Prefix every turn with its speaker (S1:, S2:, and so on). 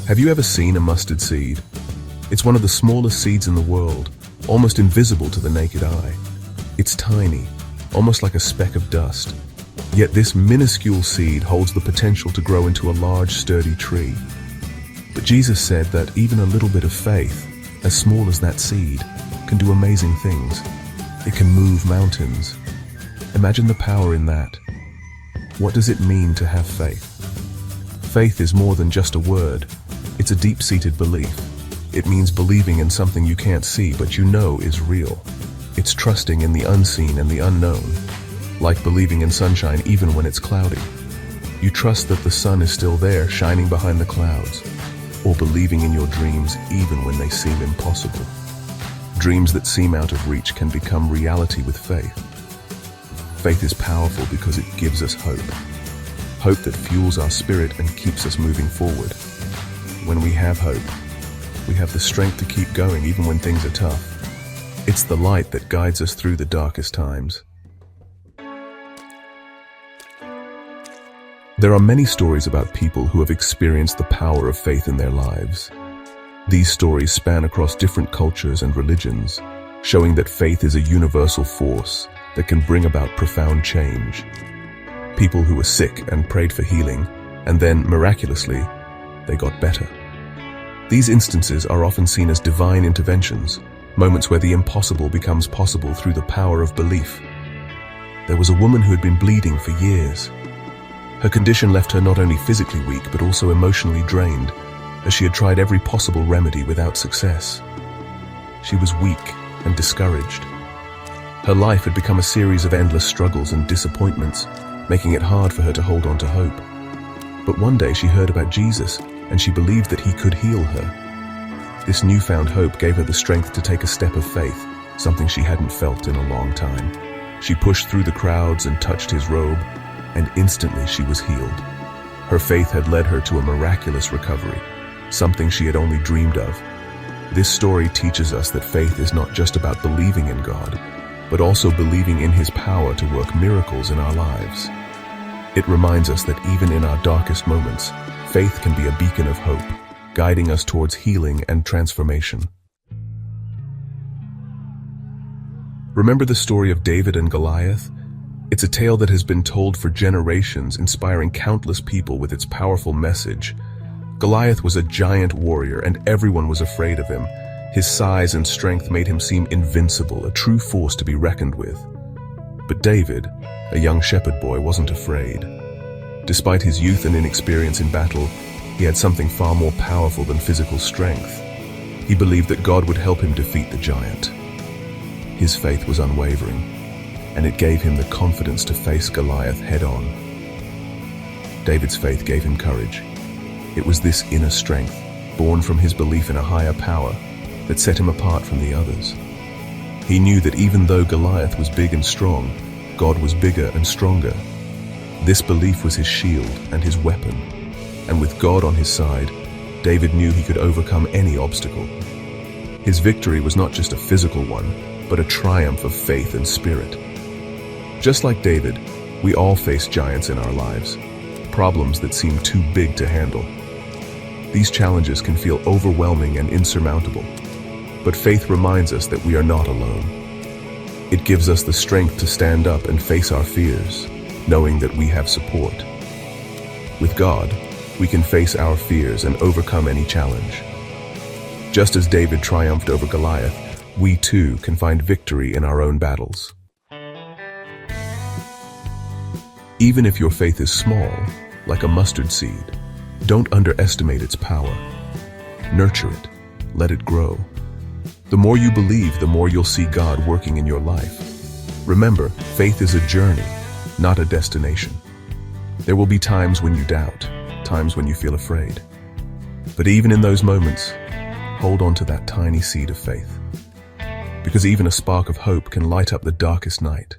S1: Have you ever seen a mustard seed? It's one of the smallest seeds in the world, almost invisible to the naked eye. It's tiny, almost like a speck of dust. Yet this minuscule seed holds the potential to grow into a large, sturdy tree. But Jesus said that even a little bit of faith, as small as that seed, can do amazing things. It can move mountains. Imagine the power in that. What does it mean to have faith? Faith is more than just a word. It's a deep-seated belief. It means believing in something you can't see but you know is real. It's trusting in the unseen and the unknown, like believing in sunshine even when it's cloudy. You trust that the sun is still there, shining behind the clouds, or believing in your dreams even when they seem impossible. Dreams that seem out of reach can become reality with faith. Faith is powerful because it gives us hope. Hope that fuels our spirit and keeps us moving forward. When we have hope, we have the strength to keep going even when things are tough. It's the light that guides us through the darkest times. There are many stories about people who have experienced the power of faith in their lives. These stories span across different cultures and religions, showing that faith is a universal force that can bring about profound change. People who were sick and prayed for healing, and then, miraculously, they got better. These instances are often seen as divine interventions, moments where the impossible becomes possible through the power of belief. There was a woman who had been bleeding for years. Her condition left her not only physically weak but also emotionally drained, as she had tried every possible remedy without success. She was weak and discouraged. Her life had become a series of endless struggles and disappointments, making it hard for her to hold on to hope. But one day she heard about Jesus, and she believed that he could heal her. This newfound hope gave her the strength to take a step of faith, something she hadn't felt in a long time. She pushed through the crowds and touched his robe, and instantly she was healed. Her faith had led her to a miraculous recovery, something she had only dreamed of. This story teaches us that faith is not just about believing in God, but also believing in his power to work miracles in our lives. It reminds us that even in our darkest moments, faith can be a beacon of hope, guiding us towards healing and transformation. Remember the story of David and Goliath? It's a tale that has been told for generations, inspiring countless people with its powerful message. Goliath was a giant warrior, and everyone was afraid of him. His size and strength made him seem invincible, a true force to be reckoned with. But David, a young shepherd boy, wasn't afraid. Despite his youth and inexperience in battle, he had something far more powerful than physical strength. He believed that God would help him defeat the giant. His faith was unwavering, and it gave him the confidence to face Goliath head-on. David's faith gave him courage. It was this inner strength, born from his belief in a higher power, that set him apart from the others. He knew that even though Goliath was big and strong, God was bigger and stronger. This belief was his shield and his weapon, and with God on his side, David knew he could overcome any obstacle. His victory was not just a physical one, but a triumph of faith and spirit. Just like David, we all face giants in our lives, problems that seem too big to handle. These challenges can feel overwhelming and insurmountable, but faith reminds us that we are not alone. It gives us the strength to stand up and face our fears, knowing that we have support. With God, we can face our fears and overcome any challenge. Just as David triumphed over Goliath, we too can find victory in our own battles. Even if your faith is small, like a mustard seed, don't underestimate its power. Nurture it. Let it grow. The more you believe, the more you'll see God working in your life. Remember, faith is a journey, not a destination. There will be times when you doubt, times when you feel afraid. But even in those moments, hold on to that tiny seed of faith. Because even a spark of hope can light up the darkest night.